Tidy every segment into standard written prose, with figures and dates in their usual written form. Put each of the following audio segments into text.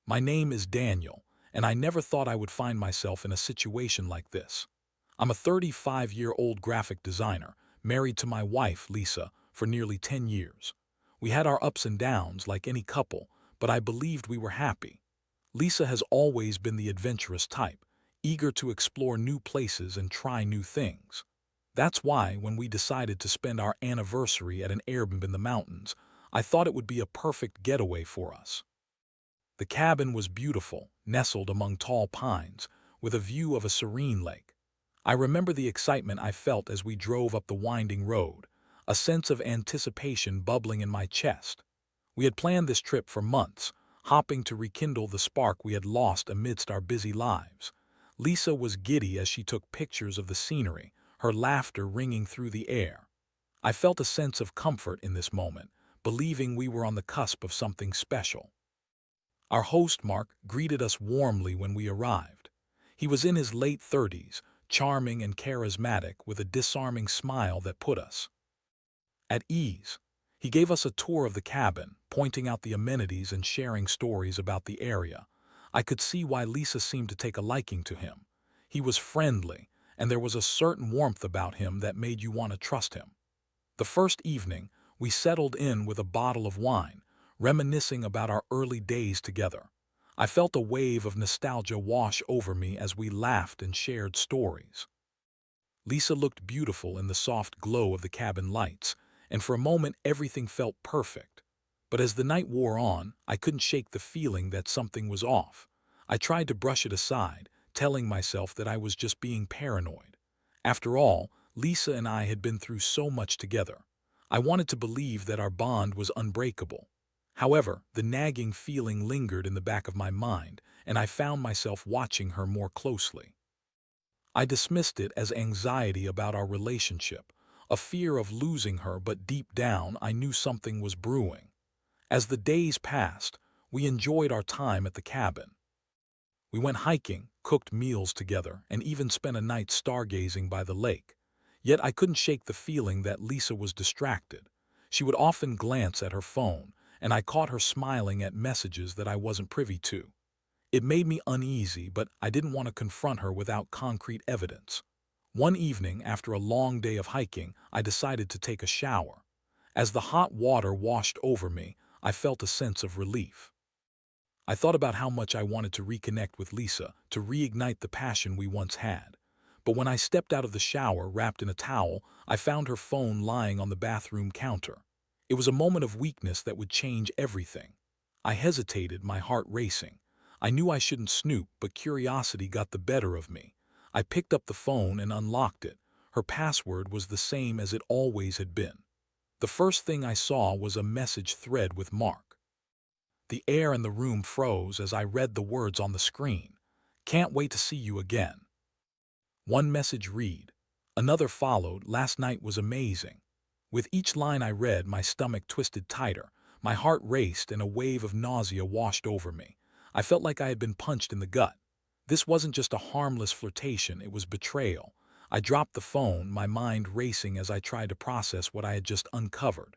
My name is Daniel, and I never thought I would find myself in a situation like this. I'm a 35-year-old graphic designer, married to my wife, Lisa, for nearly 10 years. We had our ups and downs like any couple, but I believed we were happy. Lisa has always been the adventurous type, eager to explore new places and try new things. That's why, when we decided to spend our anniversary at an Airbnb in the mountains, I thought it would be a perfect getaway for us. The cabin was beautiful, nestled among tall pines, with a view of a serene lake. I remember the excitement I felt as we drove up the winding road, a sense of anticipation bubbling in my chest. We had planned this trip for months, hoping to rekindle the spark we had lost amidst our busy lives. Lisa was giddy as she took pictures of the scenery, her laughter ringing through the air. I felt a sense of comfort in this moment, believing we were on the cusp of something special. Our host, Mark, greeted us warmly when we arrived. He was in his late 30s, charming and charismatic, with a disarming smile that put us at ease. He gave us a tour of the cabin, pointing out the amenities and sharing stories about the area. I could see why Lisa seemed to take a liking to him. He was friendly, and there was a certain warmth about him that made you want to trust him. The first evening, we settled in with a bottle of wine, reminiscing about our early days together. I felt a wave of nostalgia wash over me as we laughed and shared stories. Lisa looked beautiful in the soft glow of the cabin lights, and for a moment everything felt perfect. But as the night wore on, I couldn't shake the feeling that something was off. I tried to brush it aside, telling myself that I was just being paranoid. After all, Lisa and I had been through so much together. I wanted to believe that our bond was unbreakable. However, the nagging feeling lingered in the back of my mind, and I found myself watching her more closely. I dismissed it as anxiety about our relationship, a fear of losing her, but deep down I knew something was brewing. As the days passed, we enjoyed our time at the cabin. We went hiking, cooked meals together, and even spent a night stargazing by the lake. Yet I couldn't shake the feeling that Lisa was distracted. She would often glance at her phone, and I caught her smiling at messages that I wasn't privy to. It made me uneasy, but I didn't want to confront her without concrete evidence. One evening, after a long day of hiking, I decided to take a shower. As the hot water washed over me, I felt a sense of relief. I thought about how much I wanted to reconnect with Lisa, to reignite the passion we once had. But when I stepped out of the shower wrapped in a towel, I found her phone lying on the bathroom counter. It was a moment of weakness that would change everything. I hesitated, my heart racing. I knew I shouldn't snoop, but curiosity got the better of me. I picked up the phone and unlocked it. Her password was the same as it always had been. The first thing I saw was a message thread with Mark. The air in the room froze as I read the words on the screen. "Can't wait to see you again." One message read. Another followed. "Last night was amazing." With each line I read, my stomach twisted tighter. My heart raced and a wave of nausea washed over me. I felt like I had been punched in the gut. This wasn't just a harmless flirtation, it was betrayal. I dropped the phone, my mind racing as I tried to process what I had just uncovered.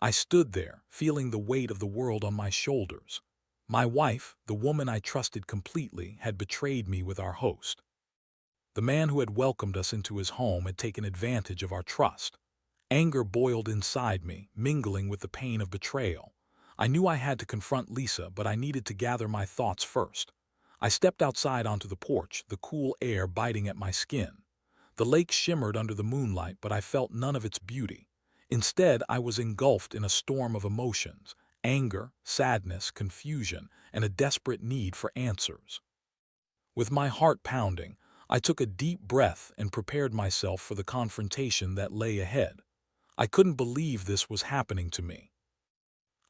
I stood there, feeling the weight of the world on my shoulders. My wife, the woman I trusted completely, had betrayed me with our host. The man who had welcomed us into his home had taken advantage of our trust. Anger boiled inside me, mingling with the pain of betrayal. I knew I had to confront Lisa, but I needed to gather my thoughts first. I stepped outside onto the porch, the cool air biting at my skin. The lake shimmered under the moonlight, but I felt none of its beauty. Instead, I was engulfed in a storm of emotions: anger, sadness, confusion, and a desperate need for answers. With my heart pounding, I took a deep breath and prepared myself for the confrontation that lay ahead. I couldn't believe this was happening to me.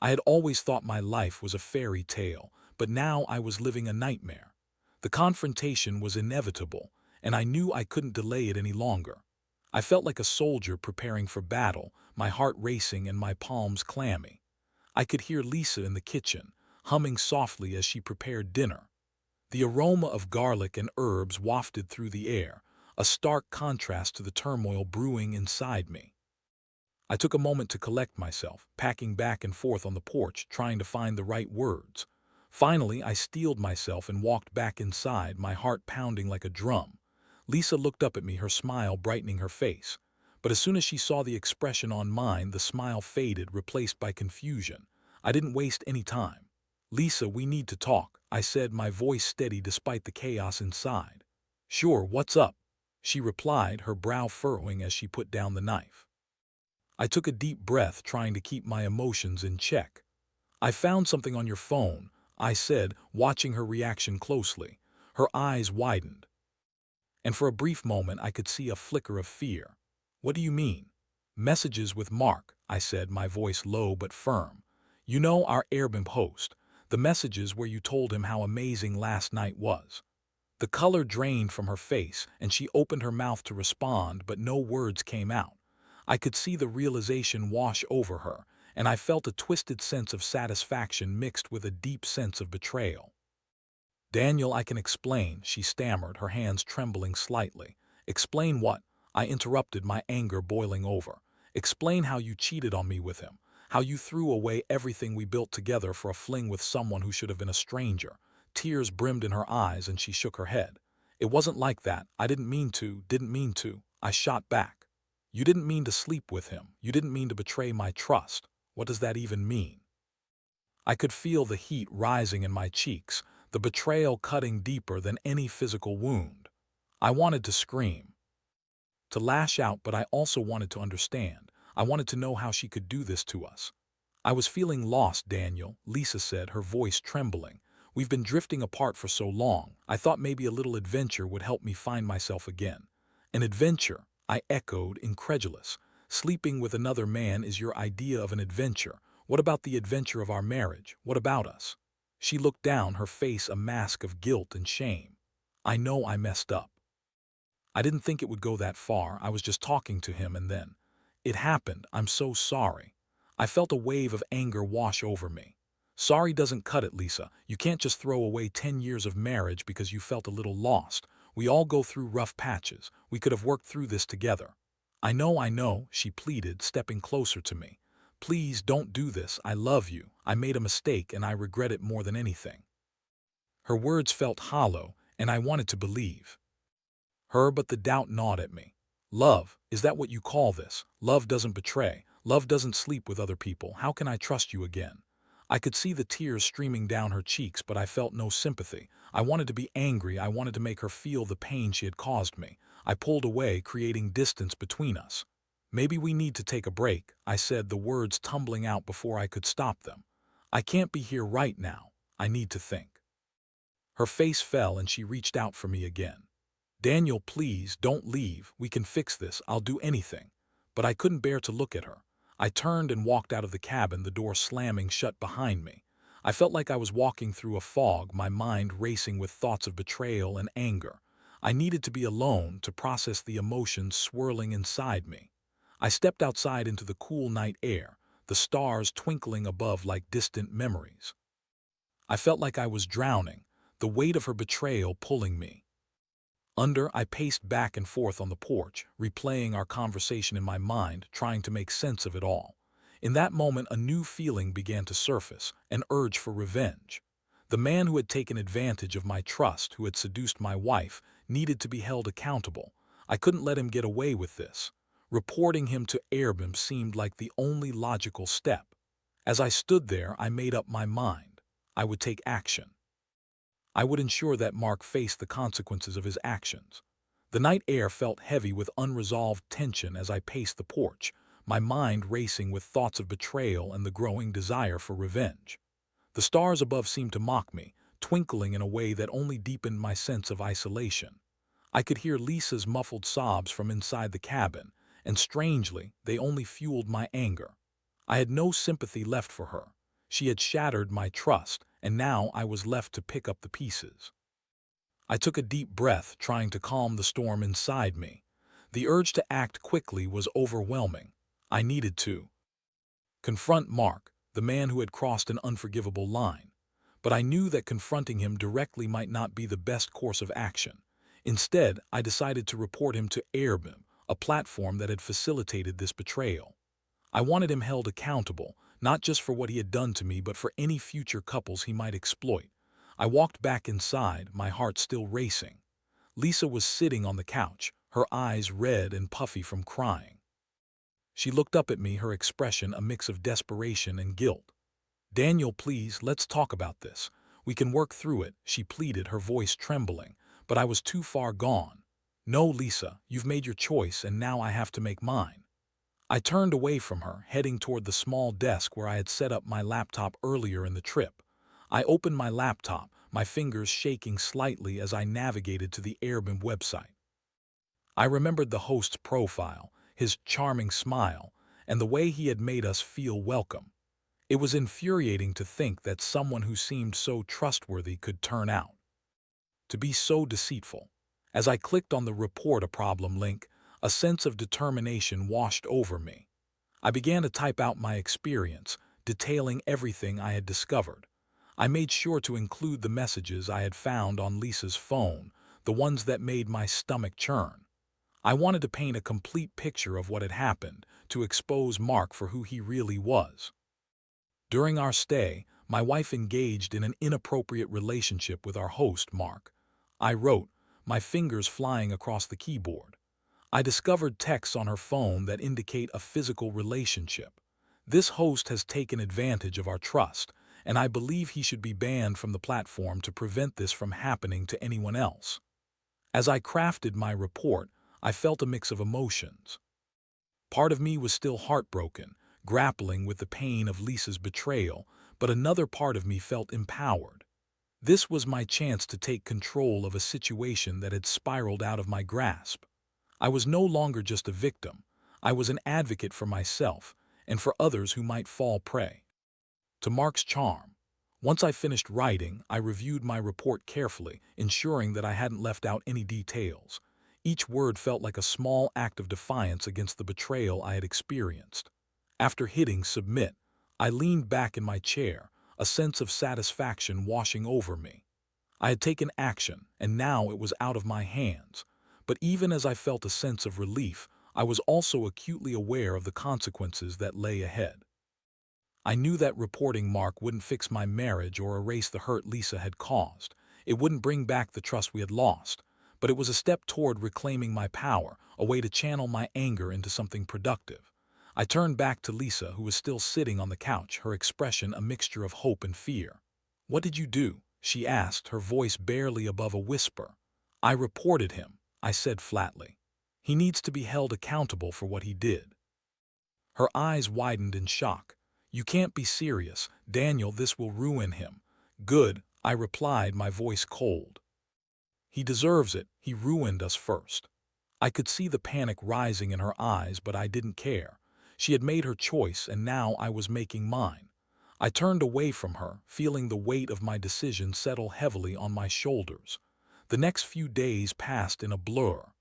I had always thought my life was a fairy tale, but now I was living a nightmare. The confrontation was inevitable, and I knew I couldn't delay it any longer. I felt like a soldier preparing for battle, my heart racing and my palms clammy. I could hear Lisa in the kitchen, humming softly as she prepared dinner. The aroma of garlic and herbs wafted through the air, a stark contrast to the turmoil brewing inside me. I took a moment to collect myself, packing back and forth on the porch, trying to find the right words. Finally, I steeled myself and walked back inside, my heart pounding like a drum. Lisa looked up at me, her smile brightening her face. But as soon as she saw the expression on mine, the smile faded, replaced by confusion. I didn't waste any time. "Lisa, we need to talk," I said, my voice steady despite the chaos inside. "Sure, what's up?" she replied, her brow furrowing as she put down the knife. I took a deep breath, trying to keep my emotions in check. "I found something on your phone," I said, watching her reaction closely. Her eyes widened, and for a brief moment I could see a flicker of fear. "What do you mean?" "Messages with Mark," I said, my voice low but firm. "You know, our Airbnb host. The messages where you told him how amazing last night was." The color drained from her face, and she opened her mouth to respond, but no words came out. I could see the realization wash over her, and I felt a twisted sense of satisfaction mixed with a deep sense of betrayal. "Daniel, I can explain," she stammered, her hands trembling slightly. "Explain what?" I interrupted, my anger boiling over. "Explain how you cheated on me with him, how you threw away everything we built together for a fling with someone who should have been a stranger." Tears brimmed in her eyes and she shook her head. "It wasn't like that. I didn't mean to, I shot back. "You didn't mean to sleep with him. You didn't mean to betray my trust." "What does that even mean?" I could feel the heat rising in my cheeks, the betrayal cutting deeper than any physical wound. I wanted to scream, to lash out, but I also wanted to understand. I wanted to know how she could do this to us. "I was feeling lost, Daniel," Lisa said, her voice trembling. "We've been drifting apart for so long. I thought maybe a little adventure would help me find myself again." "An adventure?" I echoed, incredulous. "Sleeping with another man is your idea of an adventure. What about the adventure of our marriage? What about us?" She looked down, her face a mask of guilt and shame. "I know I messed up. I didn't think it would go that far. I was just talking to him and then it happened. I'm so sorry." I felt a wave of anger wash over me. "Sorry doesn't cut it, Lisa. You can't just throw away 10 years of marriage because you felt a little lost. We all go through rough patches. We could have worked through this together." I know," she pleaded, stepping closer to me. "Please don't do this. I love you. I made a mistake and I regret it more than anything." Her words felt hollow, and I wanted to believe her, but the doubt gnawed at me. "Love, is that what you call this? Love doesn't betray. Love doesn't sleep with other people. How can I trust you again?" I could see the tears streaming down her cheeks, but I felt no sympathy. I wanted to be angry. I wanted to make her feel the pain she had caused me. I pulled away, creating distance between us. "Maybe we need to take a break," I said, the words tumbling out before I could stop them. "I can't be here right now. I need to think." Her face fell and she reached out for me again. "Daniel, please, don't leave. We can fix this. I'll do anything." But I couldn't bear to look at her. I turned and walked out of the cabin, the door slamming shut behind me. I felt like I was walking through a fog, my mind racing with thoughts of betrayal and anger. I needed to be alone to process the emotions swirling inside me. I stepped outside into the cool night air, the stars twinkling above like distant memories. I felt like I was drowning, the weight of her betrayal pulling me under. I paced back and forth on the porch, replaying our conversation in my mind, trying to make sense of it all. In that moment, a new feeling began to surface, an urge for revenge. The man who had taken advantage of my trust, who had seduced my wife, needed to be held accountable. I couldn't let him get away with this. Reporting him to Airbnb seemed like the only logical step. As I stood there, I made up my mind. I would take action. I would ensure that Mark faced the consequences of his actions. The night air felt heavy with unresolved tension as I paced the porch, my mind racing with thoughts of betrayal and the growing desire for revenge. The stars above seemed to mock me, twinkling in a way that only deepened my sense of isolation. I could hear Lisa's muffled sobs from inside the cabin, and strangely, they only fueled my anger. I had no sympathy left for her. She had shattered my trust, and now I was left to pick up the pieces. I took a deep breath, trying to calm the storm inside me. The urge to act quickly was overwhelming. I needed to confront Mark, the man who had crossed an unforgivable line. But I knew that confronting him directly might not be the best course of action. Instead, I decided to report him to Airbnb, a platform that had facilitated this betrayal. I wanted him held accountable, not just for what he had done to me, but for any future couples he might exploit. I walked back inside, my heart still racing. Lisa was sitting on the couch, her eyes red and puffy from crying. She looked up at me, her expression a mix of desperation and guilt. "Daniel, please, let's talk about this. We can work through it," she pleaded, her voice trembling, but I was too far gone. "No, Lisa, you've made your choice and now I have to make mine." I turned away from her, heading toward the small desk where I had set up my laptop earlier in the trip. I opened my laptop, my fingers shaking slightly as I navigated to the Airbnb website. I remembered the host's profile, his charming smile, and the way he had made us feel welcome. It was infuriating to think that someone who seemed so trustworthy could turn out to be so deceitful. As I clicked on the Report a Problem link, a sense of determination washed over me. I began to type out my experience, detailing everything I had discovered. I made sure to include the messages I had found on Lisa's phone, the ones that made my stomach churn. I wanted to paint a complete picture of what had happened, to expose Mark for who he really was. During our stay, my wife engaged in an inappropriate relationship with our host, Mark. I wrote, my fingers flying across the keyboard. I discovered texts on her phone that indicate a physical relationship. This host has taken advantage of our trust, and I believe he should be banned from the platform to prevent this from happening to anyone else. As I crafted my report, I felt a mix of emotions. Part of me was still heartbroken, grappling with the pain of Lisa's betrayal, but another part of me felt empowered. This was my chance to take control of a situation that had spiraled out of my grasp. I was no longer just a victim. I was an advocate for myself and for others who might fall prey to Mark's charm. Once I finished writing, I reviewed my report carefully, ensuring that I hadn't left out any details. Each word felt like a small act of defiance against the betrayal I had experienced. After hitting submit, I leaned back in my chair, a sense of satisfaction washing over me. I had taken action, and now it was out of my hands. But even as I felt a sense of relief, I was also acutely aware of the consequences that lay ahead. I knew that reporting Mark wouldn't fix my marriage or erase the hurt Lisa had caused. It wouldn't bring back the trust we had lost, but it was a step toward reclaiming my power, a way to channel my anger into something productive. I turned back to Lisa, who was still sitting on the couch, her expression a mixture of hope and fear. "What did you do?" she asked, her voice barely above a whisper. "I reported him," I said flatly. "He needs to be held accountable for what he did." Her eyes widened in shock. "You can't be serious, Daniel, this will ruin him." "Good," I replied, my voice cold. "He deserves it, he ruined us first." I could see the panic rising in her eyes, but I didn't care. She had made her choice, and now I was making mine. I turned away from her, feeling the weight of my decision settle heavily on my shoulders. The next few days passed in a blur.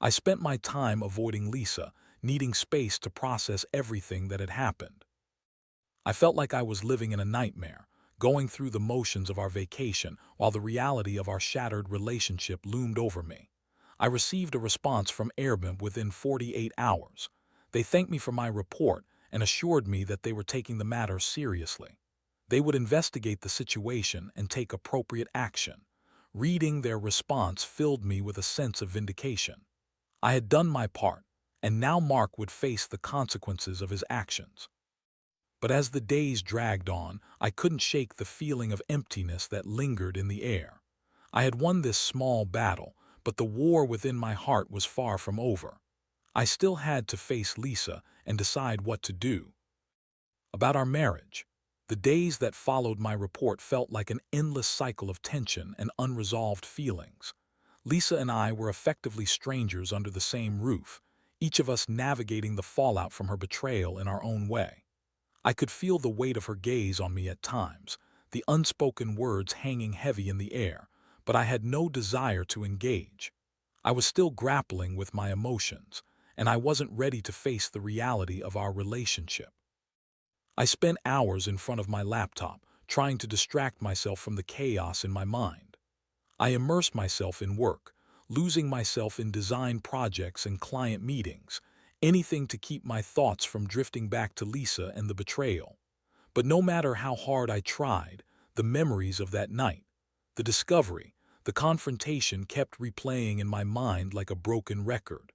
I spent my time avoiding Lisa, needing space to process everything that had happened. I felt like I was living in a nightmare, going through the motions of our vacation while the reality of our shattered relationship loomed over me. I received a response from Airbnb within 48 hours. They thanked me for my report and assured me that they were taking the matter seriously. They would investigate the situation and take appropriate action. Reading their response filled me with a sense of vindication. I had done my part, and now Mark would face the consequences of his actions. But as the days dragged on, I couldn't shake the feeling of emptiness that lingered in the air. I had won this small battle, but the war within my heart was far from over. I still had to face Lisa and decide what to do. About our marriage, the days that followed my report felt like an endless cycle of tension and unresolved feelings. Lisa and I were effectively strangers under the same roof, each of us navigating the fallout from her betrayal in our own way. I could feel the weight of her gaze on me at times, the unspoken words hanging heavy in the air, but I had no desire to engage. I was still grappling with my emotions, and I wasn't ready to face the reality of our relationship. I spent hours in front of my laptop, trying to distract myself from the chaos in my mind. I immersed myself in work, losing myself in design projects and client meetings, anything to keep my thoughts from drifting back to Lisa and the betrayal. But no matter how hard I tried, the memories of that night, the discovery, the confrontation kept replaying in my mind like a broken record.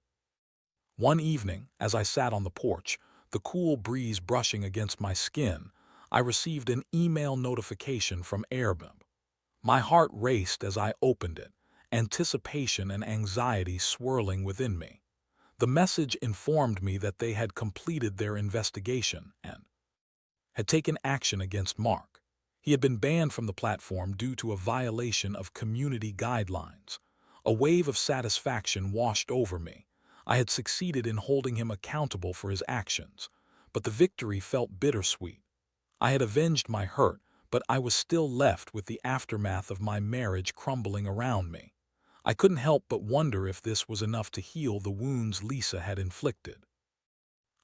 One evening, as I sat on the porch, the cool breeze brushing against my skin, I received an email notification from Airbnb. My heart raced as I opened it, anticipation and anxiety swirling within me. The message informed me that they had completed their investigation and had taken action against Mark. He had been banned from the platform due to a violation of community guidelines. A wave of satisfaction washed over me. I had succeeded in holding him accountable for his actions, but the victory felt bittersweet. I had avenged my hurt, but I was still left with the aftermath of my marriage crumbling around me. I couldn't help but wonder if this was enough to heal the wounds Lisa had inflicted.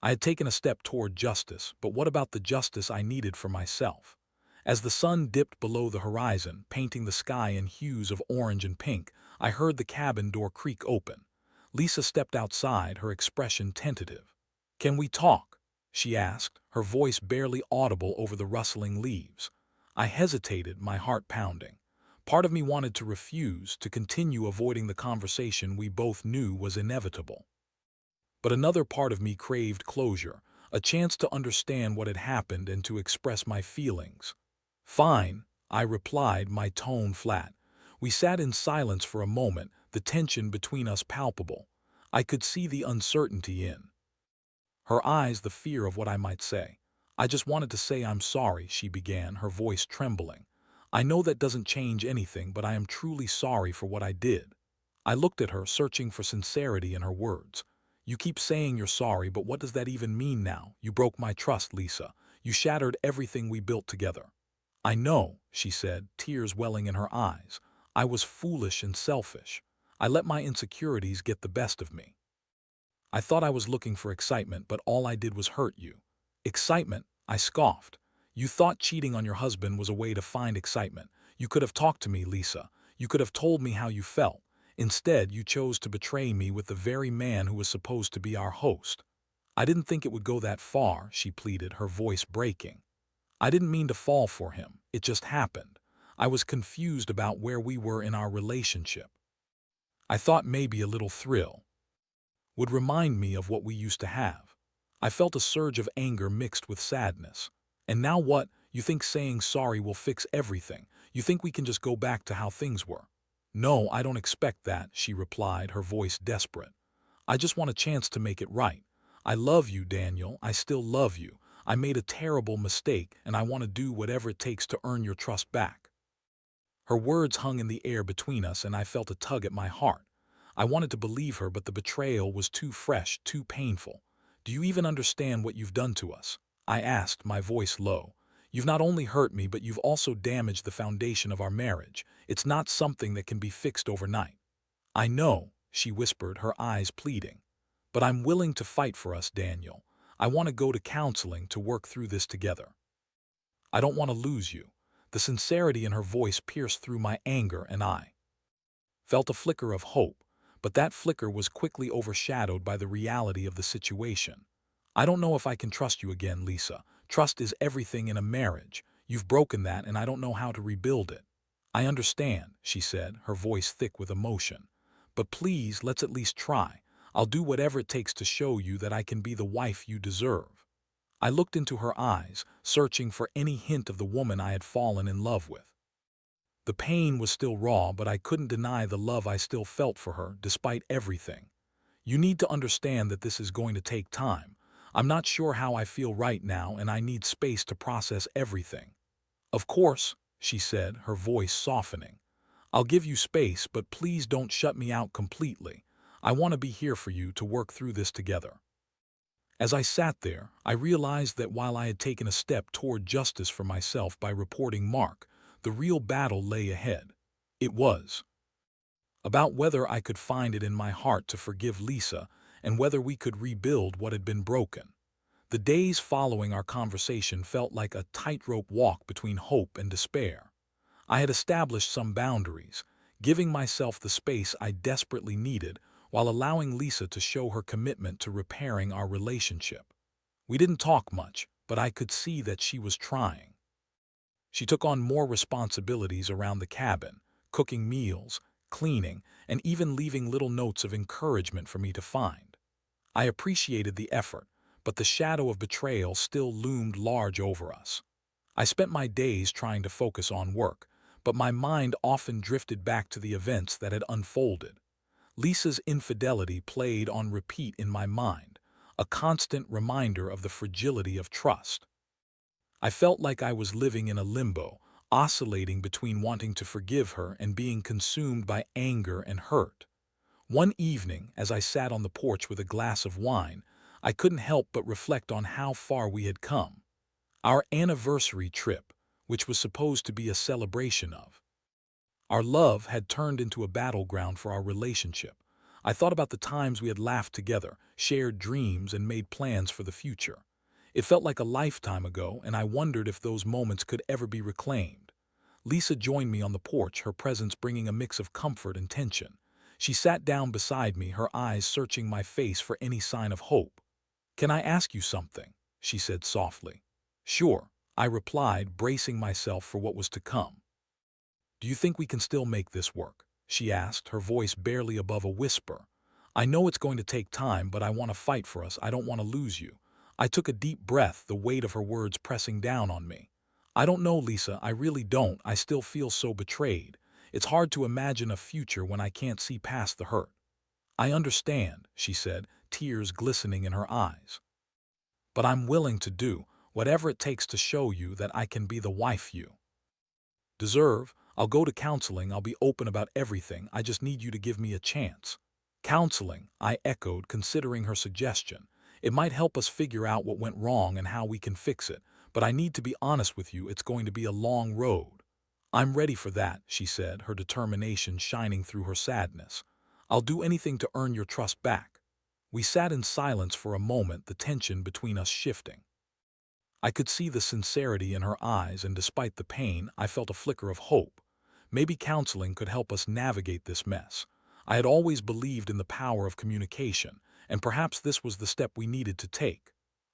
I had taken a step toward justice, but what about the justice I needed for myself? As the sun dipped below the horizon, painting the sky in hues of orange and pink, I heard the cabin door creak open. Lisa stepped outside, her expression tentative. "Can we talk?" she asked, her voice barely audible over the rustling leaves. I hesitated, my heart pounding. Part of me wanted to refuse, to continue avoiding the conversation we both knew was inevitable. But another part of me craved closure, a chance to understand what had happened and to express my feelings. "Fine," I replied, my tone flat. We sat in silence for a moment, the tension between us palpable. I could see the uncertainty in her eyes, the fear of what I might say. "I just wanted to say I'm sorry," she began, her voice trembling. "I know that doesn't change anything, but I am truly sorry for what I did." I looked at her, searching for sincerity in her words. "You keep saying you're sorry, but what does that even mean now? You broke my trust, Lisa. You shattered everything we built together." "I know," she said, tears welling in her eyes. "I was foolish and selfish. I let my insecurities get the best of me. I thought I was looking for excitement, but all I did was hurt you." "Excitement?" I scoffed. "You thought cheating on your husband was a way to find excitement. You could have talked to me, Lisa. You could have told me how you felt. Instead, you chose to betray me with the very man who was supposed to be our host." "I didn't think it would go that far," she pleaded, her voice breaking. "I didn't mean to fall for him. It just happened. I was confused about where we were in our relationship. I thought maybe a little thrill would remind me of what we used to have." I felt a surge of anger mixed with sadness. "And now what? You think saying sorry will fix everything? You think we can just go back to how things were?" "No, I don't expect that," she replied, her voice desperate. "I just want a chance to make it right. I love you, Daniel. I still love you. I made a terrible mistake, and I want to do whatever it takes to earn your trust back." Her words hung in the air between us, and I felt a tug at my heart. I wanted to believe her, but the betrayal was too fresh, too painful. "Do you even understand what you've done to us?" I asked, my voice low. "You've not only hurt me, but you've also damaged the foundation of our marriage. It's not something that can be fixed overnight." "I know," she whispered, her eyes pleading. "But I'm willing to fight for us, Daniel. I want to go to counseling to work through this together. I don't want to lose you." The sincerity in her voice pierced through my anger, and I felt a flicker of hope, but that flicker was quickly overshadowed by the reality of the situation. "I don't know if I can trust you again, Lisa. Trust is everything in a marriage. You've broken that, and I don't know how to rebuild it." "I understand," she said, her voice thick with emotion. "But please, let's at least try. I'll do whatever it takes to show you that I can be the wife you deserve." I looked into her eyes, searching for any hint of the woman I had fallen in love with. The pain was still raw, but I couldn't deny the love I still felt for her, despite everything. "You need to understand that this is going to take time. I'm not sure how I feel right now, and I need space to process everything." "Of course," she said, her voice softening. "I'll give you space, but please don't shut me out completely. I want to be here for you, to work through this together." As I sat there, I realized that while I had taken a step toward justice for myself by reporting Mark, the real battle lay ahead. It was about whether I could find it in my heart to forgive Lisa and whether we could rebuild what had been broken. The days following our conversation felt like a tightrope walk between hope and despair. I had established some boundaries, giving myself the space I desperately needed while allowing Lisa to show her commitment to repairing our relationship. We didn't talk much, but I could see that she was trying. She took on more responsibilities around the cabin, cooking meals, cleaning, and even leaving little notes of encouragement for me to find. I appreciated the effort, but the shadow of betrayal still loomed large over us. I spent my days trying to focus on work, but my mind often drifted back to the events that had unfolded. Lisa's infidelity played on repeat in my mind, a constant reminder of the fragility of trust. I felt like I was living in a limbo, oscillating between wanting to forgive her and being consumed by anger and hurt. One evening, as I sat on the porch with a glass of wine, I couldn't help but reflect on how far we had come. Our anniversary trip, which was supposed to be a celebration of our love, had turned into a battleground for our relationship. I thought about the times we had laughed together, shared dreams, and made plans for the future. It felt like a lifetime ago, and I wondered if those moments could ever be reclaimed. Lisa joined me on the porch, her presence bringing a mix of comfort and tension. She sat down beside me, her eyes searching my face for any sign of hope. "Can I ask you something?" she said softly. "Sure," I replied, bracing myself for what was to come. "Do you think we can still make this work?" she asked, her voice barely above a whisper. "I know it's going to take time, but I want to fight for us. I don't want to lose you." I took a deep breath, the weight of her words pressing down on me. "I don't know, Lisa, I really don't. I still feel so betrayed. It's hard to imagine a future when I can't see past the hurt." "I understand," she said, tears glistening in her eyes. "But I'm willing to do whatever it takes to show you that I can be the wife you deserve. I'll go to counseling. I'll be open about everything. I just need you to give me a chance." "Counseling," I echoed, considering her suggestion. "It might help us figure out what went wrong and how we can fix it. But I need to be honest with you, it's going to be a long road." "I'm ready for that," she said, her determination shining through her sadness. "I'll do anything to earn your trust back." We sat in silence for a moment, the tension between us shifting. I could see the sincerity in her eyes, and despite the pain, I felt a flicker of hope. Maybe counseling could help us navigate this mess. I had always believed in the power of communication, and perhaps this was the step we needed to take.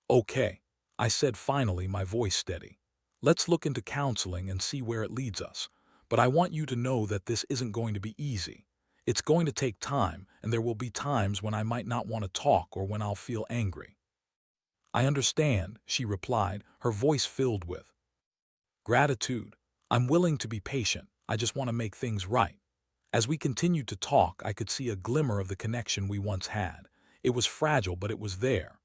"Okay," I said finally, my voice steady. "Let's look into counseling and see where it leads us. But I want you to know that this isn't going to be easy. It's going to take time, and there will be times when I might not want to talk or when I'll feel angry." "I understand," she replied, her voice filled with gratitude. "I'm willing to be patient. I just want to make things right." As we continued to talk, I could see a glimmer of the connection we once had. It was fragile, but it was there.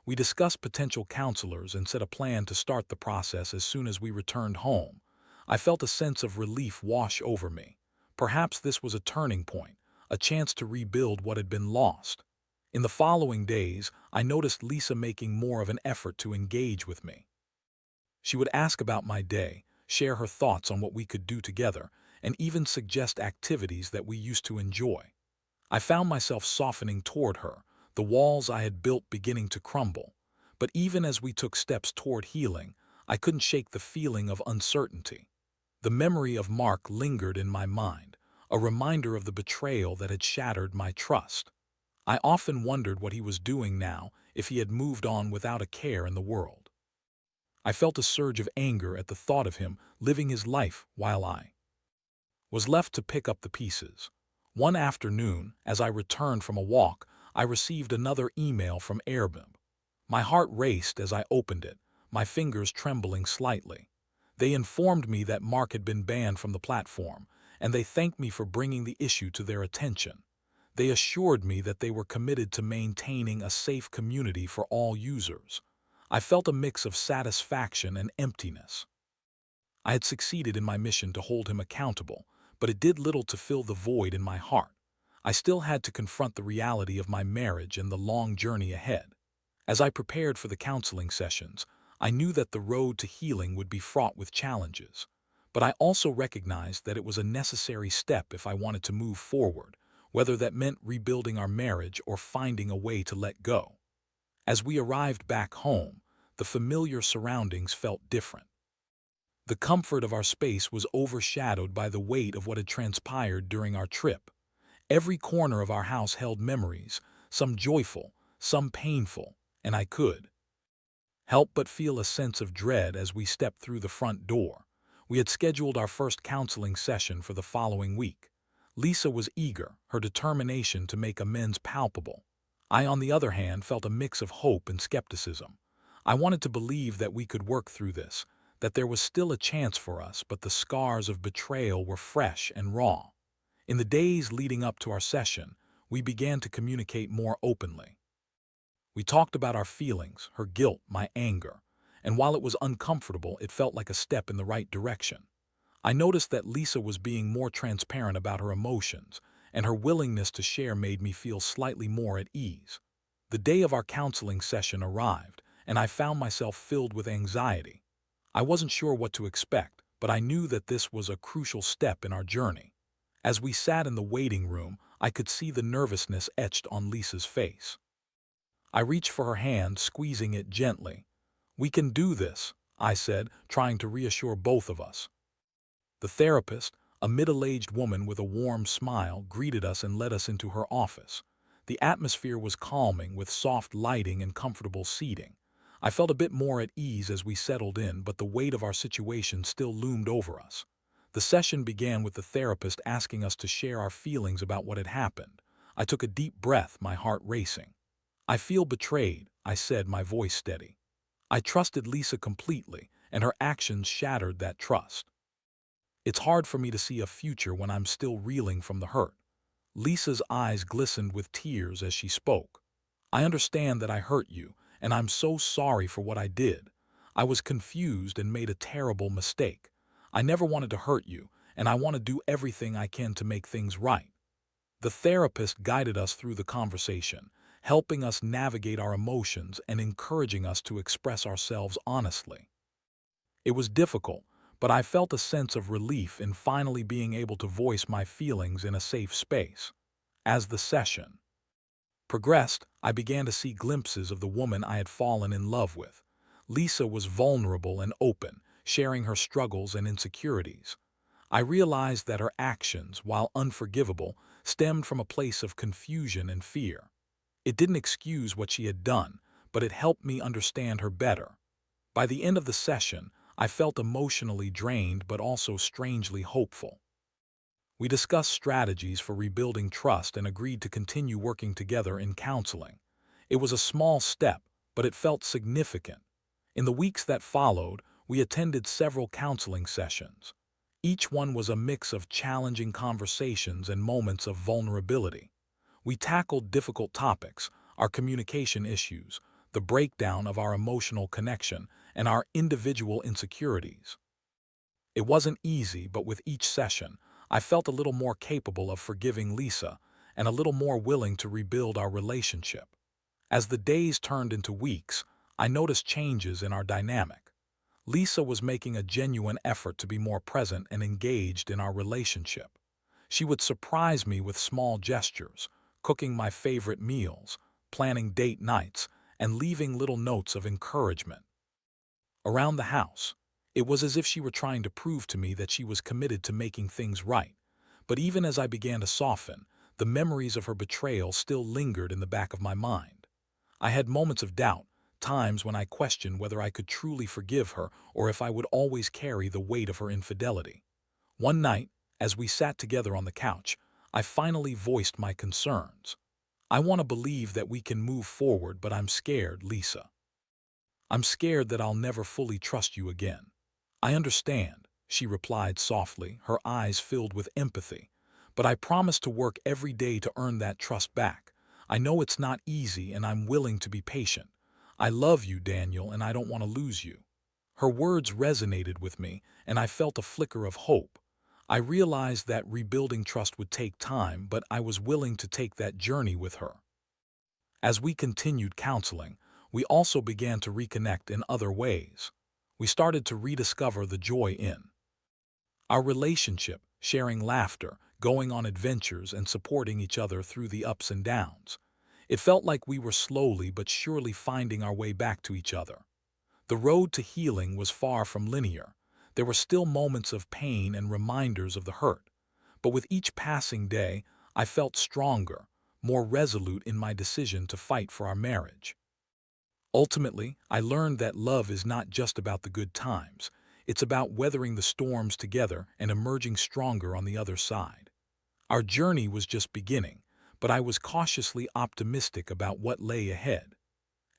We discussed potential counselors and set a plan to start the process as soon as we returned home. I felt a sense of relief wash over me. Perhaps this was a turning point, a chance to rebuild what had been lost. In the following days, I noticed Lisa making more of an effort to engage with me. She would ask about my day, share her thoughts on what we could do together, and even suggest activities that we used to enjoy. I found myself softening toward her, the walls I had built beginning to crumble. But even as we took steps toward healing, I couldn't shake the feeling of uncertainty. The memory of Mark lingered in my mind, a reminder of the betrayal that had shattered my trust. I often wondered what he was doing now, if he had moved on without a care in the world. I felt a surge of anger at the thought of him living his life while I was left to pick up the pieces. One afternoon, as I returned from a walk, I received another email from Airbnb. My heart raced as I opened it, my fingers trembling slightly. They informed me that Mark had been banned from the platform, and they thanked me for bringing the issue to their attention. They assured me that they were committed to maintaining a safe community for all users. I felt a mix of satisfaction and emptiness. I had succeeded in my mission to hold him accountable, but it did little to fill the void in my heart. I still had to confront the reality of my marriage and the long journey ahead. As I prepared for the counseling sessions, I knew that the road to healing would be fraught with challenges. But I also recognized that it was a necessary step if I wanted to move forward, whether that meant rebuilding our marriage or finding a way to let go. As we arrived back home, the familiar surroundings felt different. The comfort of our space was overshadowed by the weight of what had transpired during our trip. Every corner of our house held memories, some joyful, some painful, and I could help but feel a sense of dread as we stepped through the front door. We had scheduled our first counseling session for the following week. Lisa was eager, her determination to make amends palpable. I, on the other hand, felt a mix of hope and skepticism. I wanted to believe that we could work through this, that there was still a chance for us, but the scars of betrayal were fresh and raw. In the days leading up to our session, we began to communicate more openly. We talked about our feelings, her guilt, my anger, and while it was uncomfortable, it felt like a step in the right direction. I noticed that Lisa was being more transparent about her emotions, and her willingness to share made me feel slightly more at ease. The day of our counseling session arrived, and I found myself filled with anxiety. I wasn't sure what to expect, but I knew that this was a crucial step in our journey. As we sat in the waiting room, I could see the nervousness etched on Lisa's face. I reached for her hand, squeezing it gently. "We can do this," I said, trying to reassure both of us. The therapist, a middle-aged woman with a warm smile, greeted us and led us into her office. The atmosphere was calming, with soft lighting and comfortable seating. I felt a bit more at ease as we settled in, but the weight of our situation still loomed over us. The session began with the therapist asking us to share our feelings about what had happened. I took a deep breath, my heart racing. "I feel betrayed," I said, my voice steady. I trusted Lisa completely, and her actions shattered that trust. "It's hard for me to see a future when I'm still reeling from the hurt." Lisa's eyes glistened with tears as she spoke. "I understand that I hurt you, and I'm so sorry for what I did. I was confused and made a terrible mistake. I never wanted to hurt you, and I want to do everything I can to make things right." The therapist guided us through the conversation, helping us navigate our emotions and encouraging us to express ourselves honestly. It was difficult, but I felt a sense of relief in finally being able to voice my feelings in a safe space. As the session progressed, I began to see glimpses of the woman I had fallen in love with. Lisa was vulnerable and open, sharing her struggles and insecurities. I realized that her actions, while unforgivable, stemmed from a place of confusion and fear. It didn't excuse what she had done, but it helped me understand her better. By the end of the session, I felt emotionally drained but also strangely hopeful. We discussed strategies for rebuilding trust and agreed to continue working together in counseling. It was a small step, but it felt significant. In the weeks that followed, we attended several counseling sessions. Each one was a mix of challenging conversations and moments of vulnerability. We tackled difficult topics, our communication issues, the breakdown of our emotional connection, and our individual insecurities. It wasn't easy, but with each session, I felt a little more capable of forgiving Lisa and a little more willing to rebuild our relationship. As the days turned into weeks, I noticed changes in our dynamic. Lisa was making a genuine effort to be more present and engaged in our relationship. She would surprise me with small gestures, cooking my favorite meals, planning date nights, and leaving little notes of encouragement. Around the house, it was as if she were trying to prove to me that she was committed to making things right. But even as I began to soften, the memories of her betrayal still lingered in the back of my mind. I had moments of doubt, times when I questioned whether I could truly forgive her or if I would always carry the weight of her infidelity. One night, as we sat together on the couch, I finally voiced my concerns. "I want to believe that we can move forward, but I'm scared, Lisa. I'm scared that I'll never fully trust you again." "I understand," she replied softly, her eyes filled with empathy. "But I promise to work every day to earn that trust back. I know it's not easy, and I'm willing to be patient. I love you, Daniel, and I don't want to lose you." Her words resonated with me, and I felt a flicker of hope. I realized that rebuilding trust would take time, but I was willing to take that journey with her. As we continued counseling, we also began to reconnect in other ways. We started to rediscover the joy in our relationship, sharing laughter, going on adventures, and supporting each other through the ups and downs. It felt like we were slowly but surely finding our way back to each other. The road to healing was far from linear. There were still moments of pain and reminders of the hurt. But with each passing day, I felt stronger, more resolute in my decision to fight for our marriage. Ultimately, I learned that love is not just about the good times. It's about weathering the storms together and emerging stronger on the other side. Our journey was just beginning, but I was cautiously optimistic about what lay ahead.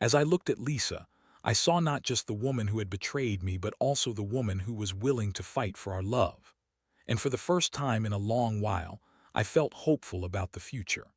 As I looked at Lisa, I saw not just the woman who had betrayed me, but also the woman who was willing to fight for our love. And for the first time in a long while, I felt hopeful about the future.